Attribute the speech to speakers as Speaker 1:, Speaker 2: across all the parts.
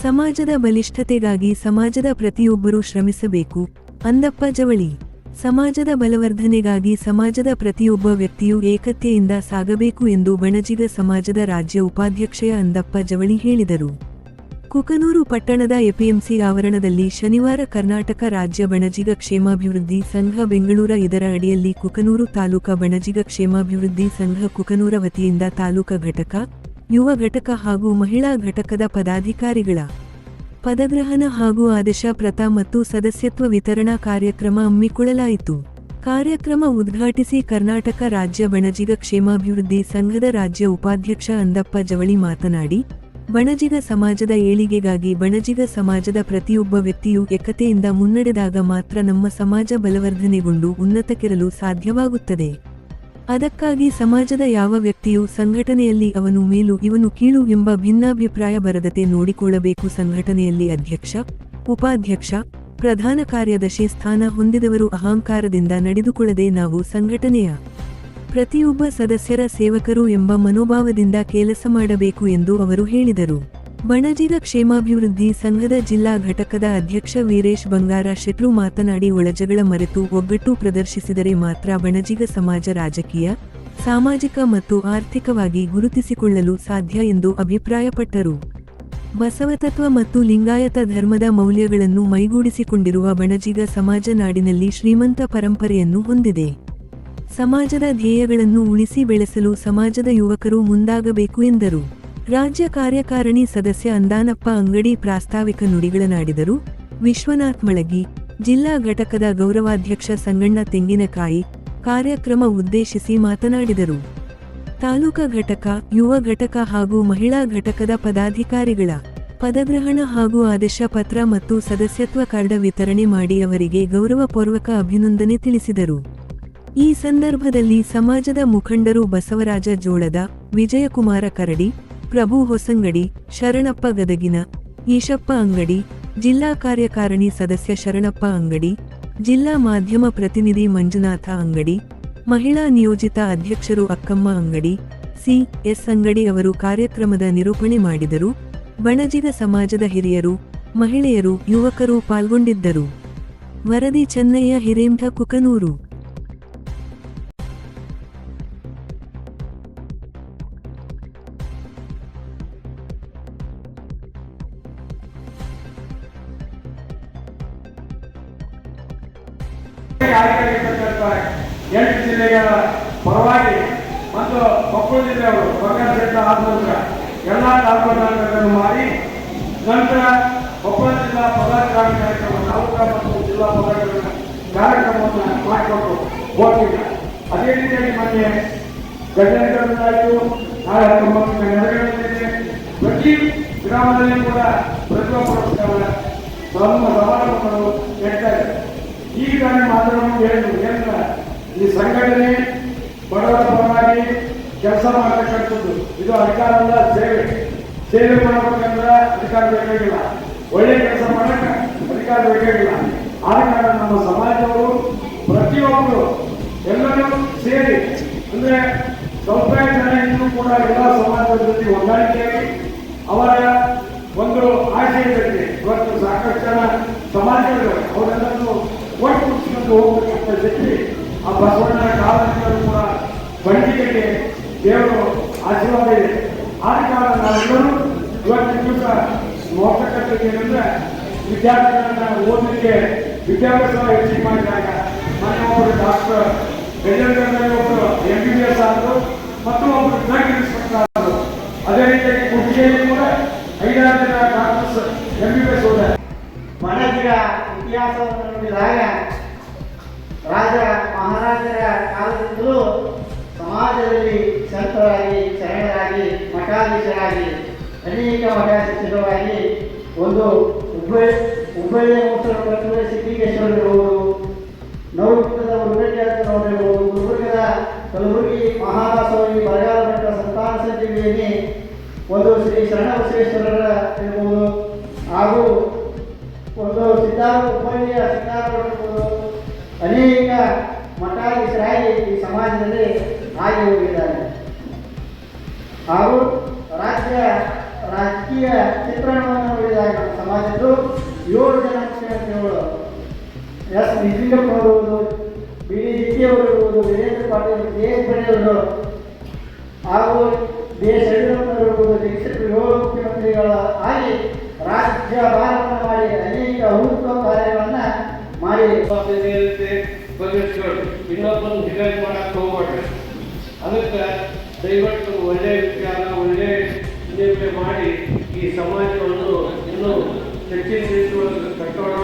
Speaker 1: ಸಮಾಜದ ಬಲಿಷ್ಠತೆಗಾಗಿ ಸಮಾಜದ ಪ್ರತಿಯೊಬ್ಬರೂ ಶ್ರಮಿಸಬೇಕು. ಅಂದಪ್ಪ ಜವಳಿ. ಸಮಾಜದ ಬಲವರ್ಧನೆಗಾಗಿ ಸಮಾಜದ ಪ್ರತಿಯೊಬ್ಬ ವ್ಯಕ್ತಿಯೂ ಏಕತೆಯಿಂದ ಸಾಗಬೇಕು ಎಂದು ಬಣಜಿಗ ಸಮಾಜದ ರಾಜ್ಯ ಉಪಾಧ್ಯಕ್ಷ ಅಂದಪ್ಪ ಜವಳಿ ಹೇಳಿದರು. ಕುಕನೂರು ಪಟ್ಟಣದ ಎಪಿಎಂಸಿ ಆವರಣದಲ್ಲಿ ಶನಿವಾರ ಕರ್ನಾಟಕ ರಾಜ್ಯ ಬಣಜಿಗ ಕ್ಷೇಮಾಭಿವೃದ್ಧಿ ಸಂಘ ಬೆಂಗಳೂರು ಇದರ ಅಡಿಯಲ್ಲಿ ಕುಕನೂರು ತಾಲೂಕಾ ಬಣಜಿಗ ಕ್ಷೇಮಾಭಿವೃದ್ಧಿ ಸಂಘ ಕುಕನೂರ ವತಿಯಿಂದ ತಾಲೂಕಾ ಘಟಕ, ಯುವ ಘಟಕ ಹಾಗೂ ಮಹಿಳಾ ಘಟಕದ ಪದಾಧಿಕಾರಿಗಳ ಪದಗ್ರಹಣ ಹಾಗೂ ಆದೇಶ ಪ್ರತ ಮತ್ತು ಸದಸ್ಯತ್ವ ವಿತರಣಾ ಕಾರ್ಯಕ್ರಮ ಹಮ್ಮಿಕೊಳ್ಳಲಾಯಿತು. ಕಾರ್ಯಕ್ರಮ ಉದ್ಘಾಟಿಸಿ ಕರ್ನಾಟಕ ರಾಜ್ಯ ಬಣಜಿಗ ಕ್ಷೇಮಾಭಿವೃದ್ಧಿ ಸಂಘದ ರಾಜ್ಯ ಉಪಾಧ್ಯಕ್ಷ ಅಂದಪ್ಪ ಜವಳಿ ಮಾತನಾಡಿ, ಬಣಜಿಗ ಸಮಾಜದ ಏಳಿಗೆಗಾಗಿ ಬಣಜಿಗ ಸಮಾಜದ ಪ್ರತಿಯೊಬ್ಬ ವ್ಯಕ್ತಿಯೂ ಏಕತೆಯಿಂದ ಮುನ್ನಡೆದಾಗ ಮಾತ್ರ ನಮ್ಮ ಸಮಾಜ ಬಲವರ್ಧನೆಗೊಂಡು ಉನ್ನತಕ್ಕಿರಲು ಸಾಧ್ಯವಾಗುತ್ತದೆ. ಅದಕ್ಕಾಗಿ ಸಮಾಜದ ಯಾವ ವ್ಯಕ್ತಿಯೂ ಸಂಘಟನೆಯಲ್ಲಿ ಅವನು ಮೇಲು ಇವನು ಕೀಳು ಎಂಬ ಭಿನ್ನಾಭಿಪ್ರಾಯ ಬರದಂತೆ ನೋಡಿಕೊಳ್ಳಬೇಕು. ಸಂಘಟನೆಯಲ್ಲಿ ಅಧ್ಯಕ್ಷ, ಉಪಾಧ್ಯಕ್ಷ, ಪ್ರಧಾನ ಕಾರ್ಯದರ್ಶಿ ಸ್ಥಾನ ಹೊಂದಿದವರು ಅಹಂಕಾರದಿಂದ ನಡೆದುಕೊಳ್ಳದೆ ನಾವು ಸಂಘಟನೆಯ ಪ್ರತಿಯೊಬ್ಬ ಸದಸ್ಯರ ಸೇವಕರು ಎಂಬ ಮನೋಭಾವದಿಂದ ಕೆಲಸ ಮಾಡಬೇಕು ಎಂದು ಅವರು ಹೇಳಿದರು. ಬಣಜಿಗ ಕ್ಷೇಮಾಭಿವೃದ್ಧಿ ಸಂಘದ ಜಿಲ್ಲಾ ಘಟಕದ ಅಧ್ಯಕ್ಷ ವೀರೇಶ್ ಬಂಗಾರ ಶೆಟ್ರು ಮಾತನಾಡಿ, ಒಳಜಗಳ ಮರೆತು ಒಗ್ಗಟ್ಟು ಪ್ರದರ್ಶಿಸಿದರೆ ಮಾತ್ರ ಬಣಜಿಗ ಸಮಾಜ ರಾಜಕೀಯ, ಸಾಮಾಜಿಕ ಮತ್ತು ಆರ್ಥಿಕವಾಗಿ ಗುರುತಿಸಿಕೊಳ್ಳಲು ಸಾಧ್ಯ ಎಂದು ಅಭಿಪ್ರಾಯಪಟ್ಟರು. ಬಸವತತ್ವ ಮತ್ತು ಲಿಂಗಾಯತ ಧರ್ಮದ ಮೌಲ್ಯಗಳನ್ನು ಮೈಗೂಡಿಸಿಕೊಂಡಿರುವ ಬಣಜಿಗ ಸಮಾಜ ನಾಡಿನಲ್ಲಿ ಶ್ರೀಮಂತ ಪರಂಪರೆಯನ್ನು ಹೊಂದಿದೆ. ಸಮಾಜದ ಧ್ಯೇಯಗಳನ್ನು ಉಳಿಸಿ ಬೆಳೆಸಲು ಸಮಾಜದ ಯುವಕರು ಮುಂದಾಗಬೇಕು ಎಂದರು. ರಾಜ್ಯ ಕಾರ್ಯಕಾರಿಣಿ ಸದಸ್ಯ ಅಂದಾನಪ್ಪ ಅಂಗಡಿ ಪ್ರಾಸ್ತಾವಿಕ ನುಡಿಗಳನ್ನಾಡಿದರು. ವಿಶ್ವನಾಥ್ ಮಳಗಿ, ಜಿಲ್ಲಾ ಘಟಕದ ಗೌರವಾಧ್ಯಕ್ಷ ಸಂಗಣ್ಣ ತೆಂಗಿನಕಾಯಿ ಕಾರ್ಯಕ್ರಮ ಉದ್ದೇಶಿಸಿ ಮಾತನಾಡಿದರು. ತಾಲೂಕಾ ಘಟಕ, ಯುವ ಘಟಕ ಹಾಗೂ ಮಹಿಳಾ ಘಟಕದ ಪದಾಧಿಕಾರಿಗಳ ಪದಗ್ರಹಣ ಹಾಗೂ ಆದೇಶ ಪತ್ರ ಮತ್ತು ಸದಸ್ಯತ್ವ ಕಾರ್ಡ್ ವಿತರಣೆ ಮಾಡಿ ಅವರಿಗೆ ಗೌರವಪೂರ್ವಕ ಅಭಿನಂದನೆ ತಿಳಿಸಿದರು. ಈ ಸಂದರ್ಭದಲ್ಲಿ ಸಮಾಜದ ಮುಖಂಡರು ಬಸವರಾಜ ಜೋಳದ, ವಿಜಯಕುಮಾರ ಕರಡಿ, ಪ್ರಭು ಹೊಸಂಗಡಿ, ಶರಣಪ್ಪ ಗದಗಿನ, ಈಶಪ್ಪ ಅಂಗಡಿ, ಜಿಲ್ಲಾ ಕಾರ್ಯಕಾರಿಣಿ ಸದಸ್ಯ ಶರಣಪ್ಪ ಅಂಗಡಿ, ಜಿಲ್ಲಾ ಮಾಧ್ಯಮ ಪ್ರತಿನಿಧಿ ಮಂಜುನಾಥ ಅಂಗಡಿ, ಮಹಿಳಾ ನಿಯೋಜಿತ ಅಧ್ಯಕ್ಷರು ಅಕ್ಕಮ್ಮ ಅಂಗಡಿ, ಸಿ.ಎಸ್. ಅಂಗಡಿ ಅವರು ಕಾರ್ಯಕ್ರಮದ ನಿರೂಪಣೆ ಮಾಡಿದರು. ಬಣಜಿಗ ಸಮಾಜದ ಹಿರಿಯರು, ಮಹಿಳೆಯರು, ಯುವಕರು ಪಾಲ್ಗೊಂಡಿದ್ದರು. ವರದಿ ಚೆನ್ನಯ್ಯ ಹಿರೇಮಠ, ಕುಕನೂರು.
Speaker 2: ಎಂಟು ಜಿಲ್ಲೆಗಳ ಪರವಾಗಿ ಮತ್ತು ಕೊಪ್ಪಳ ಜಿಲ್ಲೆಯವರು ಬಂಗಾರಪೇಟೆ ಆದ ನಂತರ ಎಲ್ಲ ತಾಲೂಕುಗಳನ್ನು ಮಾಡಿ ನಂತರ ಕೊಪ್ಪಳ ಜಿಲ್ಲಾ ಪದಾಧಿಕಾರಿ ಕಾರ್ಯಕ್ರಮ, ತಾಲೂಕಾ ಮತ್ತು ಜಿಲ್ಲಾ ಪದಾಧಿಕಾರಿ ಕಾರ್ಯಕ್ರಮವನ್ನು ಮಾಡಿಕೊಟ್ಟು ಹೋಗ್ತಿಲ್ಲ. ಅದೇ ರೀತಿಯಾಗಿ ಮೊನ್ನೆ ಗಜನಗರದಲ್ಲಾಯಿತು, ನಾಳೆ 19ನೇ ನೆರವೇರಿದೆ. ಪ್ರತಿ ಗ್ರಾಮದಲ್ಲಿ ಕೂಡ ಪ್ರತಿಭಾ ಸಮಾರಂಭಗಳು ನಡೀತಾರೆ. ಈಗ ನಾನು ಮಾತನಾಡಲು ಹೇಳಿದ್ರು, ಏನಿಲ್ಲ ಈ ಸಂಘಟನೆ ಬಡವರ ಪರವಾಗಿ ಕೆಲಸ ಮಾಡತಕ್ಕಂಥದ್ದು. ಇದು ಅಧಿಕಾರ ಅಲ್ಲ, ಸೇವೆ ಮಾಡಬೇಕಂದ್ರೆ ಅಧಿಕಾರ ಬೇಕಾಗಿಲ್ಲ, ಒಳ್ಳೆ ಕೆಲಸ ಮಾಡಕ್ಕೆ ಅಧಿಕಾರ ಬೇಕಾಗಿಲ್ಲ. ಆದ ಕಾರಣ ನಮ್ಮ ಸಮಾಜದವರು ಪ್ರತಿಯೊಬ್ಬರು ಎಲ್ಲರೂ ಸೇರಿ, ಅಂದ್ರೆ ಸ್ವಲ್ಪ ಜನ ಇನ್ನೂ ಕೂಡ ಎಲ್ಲ ಸಮಾಜದ ಜೊತೆ ಹೊಂದಾಣಿಕೆಯಾಗಿ ಅವರ ಒಂದು ಆಶೆ ಇರ್ತದೆ. ಇವತ್ತು ಸಾಕಷ್ಟು ಜನ ಸಮಾಜಗಳು ಅವರೆಲ್ಲರೂ ಒಟ್ಟು ಮುಗಿಸ್ಕೊಂಡು ಹೋಗ್ಬೇಕಂತ ಜೊತೆ ಆ ಬಸವಣ್ಣನ ಕಾಲದಿಂದಲೂ ಕೂಡ ಬಣಜಿಗರಿಗೆ ದೇವರು ಆಶೀರ್ವಾದ ಇದೆ. ಆದ ಕಾರಣ ನಾವೆಲ್ಲರೂ ಇವತ್ತಿನ ದಿವಸ ನೋಡ್ತಕ್ಕಂಥದ್ದು ಏನಂದ್ರೆ, ವಿದ್ಯಾರ್ಥಿಗಳನ್ನ ಓದಲಿಕ್ಕೆ ವಿದ್ಯಾಭ್ಯಾಸ ಹೆಚ್ಚಿಗೆ ಮಾಡಿದಾಗ ಮೊನ್ನೆ ಒಬ್ಬರು ಡಾಕ್ಟರ್ ಗಜನಗರದಲ್ಲಿ ಒಬ್ಬರು MBBS ಆದರು ಮತ್ತು ಒಬ್ಬರು ಡ್ರಗ್ ಇನ್ಸ್ಪೆಕ್ಟರ್ ಆದರು. ಅದೇ ರೀತಿಯಾಗಿ ಕುರ್ಚಿಯಲ್ಲಿ ಕೂಡ 5-6 ಜನ ಡಾಕ್ಟರ್ಸ್ MBBS ಹೋದ್ದಾರೆ.
Speaker 3: ಬಣಜಿಗ ಇತಿಹಾಸವನ್ನು ನೋಡಿದಾಗ ರಾಜ ಮಹಾರಾಜರ ಕಾಲದಿಂದಲೂ ಸಮಾಜದಲ್ಲಿ ಸಂತರಾಗಿ, ಶರಣರಾಗಿ, ಮಠಾಧೀಶರಾಗಿ, ಅನೇಕ ಮಠಾಧೀಶರಾಗಿ ಒಂದು ಹುಬ್ಬಳ್ಳಿಯ ಮೂತ್ರ ಸಿದ್ಧಿಕೇಶ್ವರರಿರ್ಬೋದು, ನವಗುಂದದ ಉಡುಗಟ್ಟಿಯಾಗಿರ್ಬೋದು, ಗುಲ್ಬರ್ಗದ ಕಲಬುರಗಿ ಮಹಾದಾಸೋಹಿ ಬರಗಾಲ ಮಠ ಸಂತಾನ ಸಂಜೀವಿನಿ ಒಂದು ಶ್ರೀ ಶರಣಬಸವೇಶ್ವರರ ಇರ್ಬೋದು, ಹಾಗೂ ಒಂದು ಹುಬ್ಬಳ್ಳಿಯ ಸಿದ್ಧಾರೂಢ ಅನೇಕ ಮಠಾಧೀಶರಾಗಿ ಈ ಸಮಾಜದಲ್ಲಿ ಆಗಿ ಹೋಗಿದ್ದಾರೆ. ಹಾಗೂ ರಾಜಕೀಯ ಚಿತ್ರಣವನ್ನು ನೋಡಿದಾಗ 7 ಜನ ಮುಖ್ಯಮಂತ್ರಿಗಳು ಎಸ್ ನಿಜಲಿಂಗಪ್ಪನವರು, ಬಿ ಡಿ ಜಿತ್ತಿಯವರು ಇರ್ಬೋದು, ವೀರೇಂದ್ರ ಪಾಟೀಲ್, ಜೆ.ಎಸ್. ಪಟೇಲರು ಹಾಗೂ ಬಿ ಎಸ್ ಯಡಿಯೂರಪ್ಪನವರು ಇರ್ಬೋದು, ಜಗದೀಶ್ 7 ಮುಖ್ಯಮಂತ್ರಿಗಳ ಆಗಿ ರಾಜ್ಯ ಭಾರವನ್ನು ಮಾಡಿ ಅನೇಕ ಅಭೂತಪೂರ್ವ ಕಾರ್ಯಗಳನ್ನು ಮಾಡಿ
Speaker 2: ಇನ್ನೊಬ್ಬರು ಹಿರಿಯರು ಮಾಡಕ್ಕೆ ಹೋಗ್ಬೇಡ್ರಿ. ಅದಕ್ಕೆ ದಯವಿಟ್ಟು ಒಳ್ಳೆ ವಿಚಾರ, ಒಳ್ಳೆ ನಿರ್ಣಯ ಮಾಡಿ ಈ ಸಮಾಜವನ್ನು ಇನ್ನೂ ಹೆಚ್ಚಿನ ಕಟ್ಟೋಣ.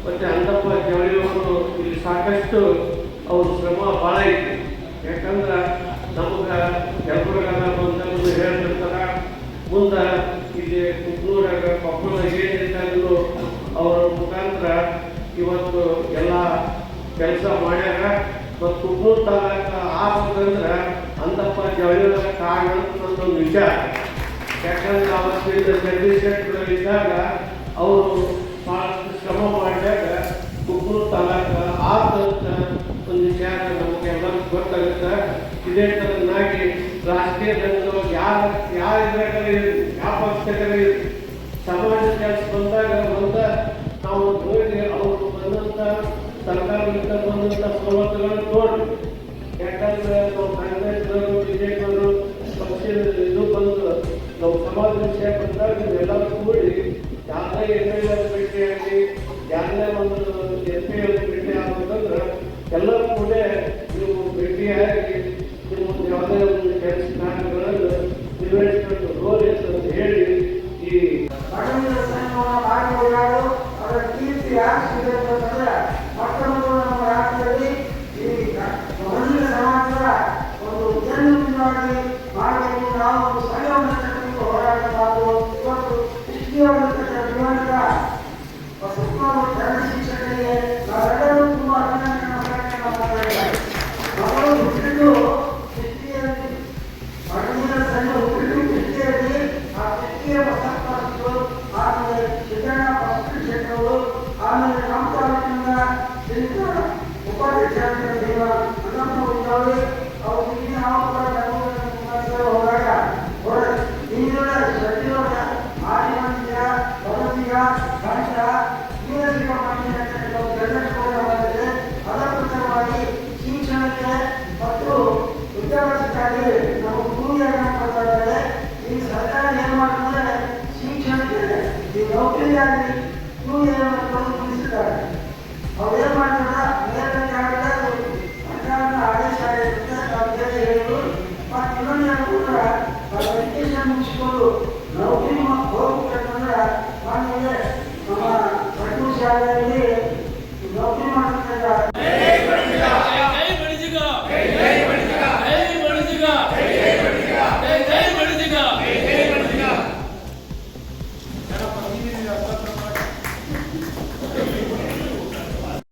Speaker 2: ಮತ್ತು ಅಂದಪ್ಪ ಜವಳಿಯವರು ಇಲ್ಲಿ ಸಾಕಷ್ಟು ಅವ್ರ ಶ್ರಮ ಭಾಳ ಐತಿ. ಯಾಕಂದ್ರೆ ನಮ್ಗೆ ಯಲಬುರ್ಗಾದ ಬಂದು ಹೇಳ್ತಿರ್ತಾರೆ, ಮುಂದೆ ಇಲ್ಲಿ ಕುಗ್ನೂರಾಗ ಕೊಪ್ಪಳದಾಗ ಏನಿದ್ದಾಗಲೂ ಅವರ ಮುಖಾಂತರ ಇವತ್ತು ಎಲ್ಲ ಕೆಲಸ ಮಾಡ್ಯಾರ. ಮತ್ತು ಕುಗ್ನೂರು ತಾಲೂಕ ಆಗ್ಬೇಕಂದ್ರೆ ಅಂದಪ್ಪ ಜವಳಿಯವರ ಕಾರಣ ನನ್ನೊಂದು ವಿಚಾರ. ಯಾಕಂದ್ರೆ ಅವತ್ತಿಂದ ಜಗದೀಶ್ ಶೆಟ್ಟರು ಇದ್ದಾಗ ಅವರು ಭಾಳಷ್ಟು ಶ್ರಮ ಮಾಡಿದಾಗ ಕುಗ್ನೂರು ತಾಲೂಕ ಆದಂತ ಒಂದು ವಿಚಾರ ನಮಗೆಲ್ಲರಿಗೂ ಗೊತ್ತಾಗುತ್ತೆ. ಇದೇ ಥರನಾಗಿ ರಾಜಕೀಯ ರಂಗದೊಳಗೆ ಯಾವ ಇದ್ರಾಗಲಿ ಯಾವ ಪಕ್ಷದಲ್ಲಿ ಸಮಾಜ ಕೆಲಸ ಬಂದಾಗ ನಾವು ನೋಡಿ ಅವರು ಬಂದಂಥ ಸರ್ಕಾರದಿಂದ ಬಂದಂಥ ಸವಲತ್ತುಗಳನ್ನು ನೋಡಿ. ಯಾಕಂದ್ರೆ ನಾವು ಕಾಂಗ್ರೆಸ್ನವರು, ಬಿಜೆಪಿಯವರು ಪಕ್ಷದ ಇದು ಬಂದು ನಾವು ಸಮಾಜ ವಿಷಯ ಬಂದಾಗ ಎಲ್ಲರೂ ಕೂಡಿ ಯಾರೇ ಎಮ್.ಎಲ್.ಎ ಭೇಟಿಯಾಗಿ ಯಾರನ್ನೇ ಒಂದು ಎಂ.ಪಿ ಭೇಟಿ ಆಗ್ಬೇಕಂದ್ರೆ ಎಲ್ಲರೂ ಕೂಡ ನೀವು ಭೇಟಿಯಾಗಿ ನೀವು ಯಾವುದೇ ಒಂದು ಕೆಲಸ ಕಾರ್ಯಗಳನ್ನು ನಿರ್ವಹಿಸಿಕೊಂಡು ಹೋಗಿ ಅಂತ ಹೇಳಿ ಈ
Speaker 4: ಅದರ ಕೀರ್ತಿ ಯಾಕೆ ಅಂತಂದ್ರೆ ಮತ್ತೊಂದು ನಮ್ಮ ರಾಜ್ಯದಲ್ಲಿ ಈ ಮಹಿಳಾ ಸಮಾಜದ ಒಂದು ಉದ್ಯಮವಾಗಿ ಮಾಡಬೇಕು. ನಾವು ಒಂದು ಸಂಘವನ್ನು ಕಟ್ಟಬೇಕು, ಹೋರಾಟ ಮಾಡಲು ಇವತ್ತು ಶಿಕ್ಷಣ ಶಿಕ್ಷಕರಿಗೆ ನಾವೆಲ್ಲರೂ ತುಂಬ ಅಭಿನಂದನೆ ಮಾಡ್ತಾರೆ. ಮಕ್ಕಳು ಹುಟ್ಟಿದ್ದು ಕೃಷಿಯಲ್ಲಿ ಮಹಿಳಾ ಸಂಘ ಹುಟ್ಟಿದ್ದು ಕೃಷಿಯಲ್ಲಿ ಆ ಕೃಷಿಯ ಮಹತ್ವ ಆಮೇಲೆ ಶಿಕ್ಷಣ ಶೆಟ್ಟರು, ಆಮೇಲೆ ನಮ್ಮ ತಾಲೂಕಿನ ಉಪಾಧ್ಯಕ್ಷರಾಗಿ ಅವ್ರಿಗೆ ನಾವು ಹೋರಾಟ ಹಿಂದಿನ ಸಚಿವರ ಆದಿವಾಸಿಯ ಭಗವತಿಯ ಗಂಟ ಜೀವನಿಕ ಮಾಡಿದೆ. ಅದಕ್ಕುತ್ತರವಾಗಿ ಶಿಕ್ಷಣಕ್ಕೆ ಮತ್ತು ವಿದ್ಯಾಭ್ಯಾಸಕ್ಕಾಗಿ ನಾವು ಭೂಮಿಯನ್ನು ಕೊಡ್ತಾ ಇದ್ದಾರೆ. ಈ ಸರ್ಕಾರ ಏನು ಮಾಡ್ತಾರೆ, ಶಿಕ್ಷಣಕ್ಕೆ ಈ ನೌಕರಿಯಾಗಿ ಭೂಮಿಯನ್ನು ತಿಳಿಸಿದ್ದಾರೆ. ಅವ್ರೇನು ಮಾಡ್ತಾರೆ, ಮೇಲ್ಗಡೆ ಸರ್ಕಾರದ ಆದೇಶ ಆಗಿರುತ್ತೆ, ನಾವು ಬೇರೆ ಹೇಳಿದ್ರು. ಮತ್ತು ಇನ್ನೊಂದು ಕೂಡ ನಾವು ಎಜುಕೇಶನ್ ಮುಗಿಸ್ಕೊಂಡು ನೌಕರಿ ಹೋಗ್ಬೇಕಂದ್ರೆ ನಮಗೆ ನಮ್ಮ ಸಣ್ಣ ಶಾಲೆಯಲ್ಲಿ ನೌಕರಿ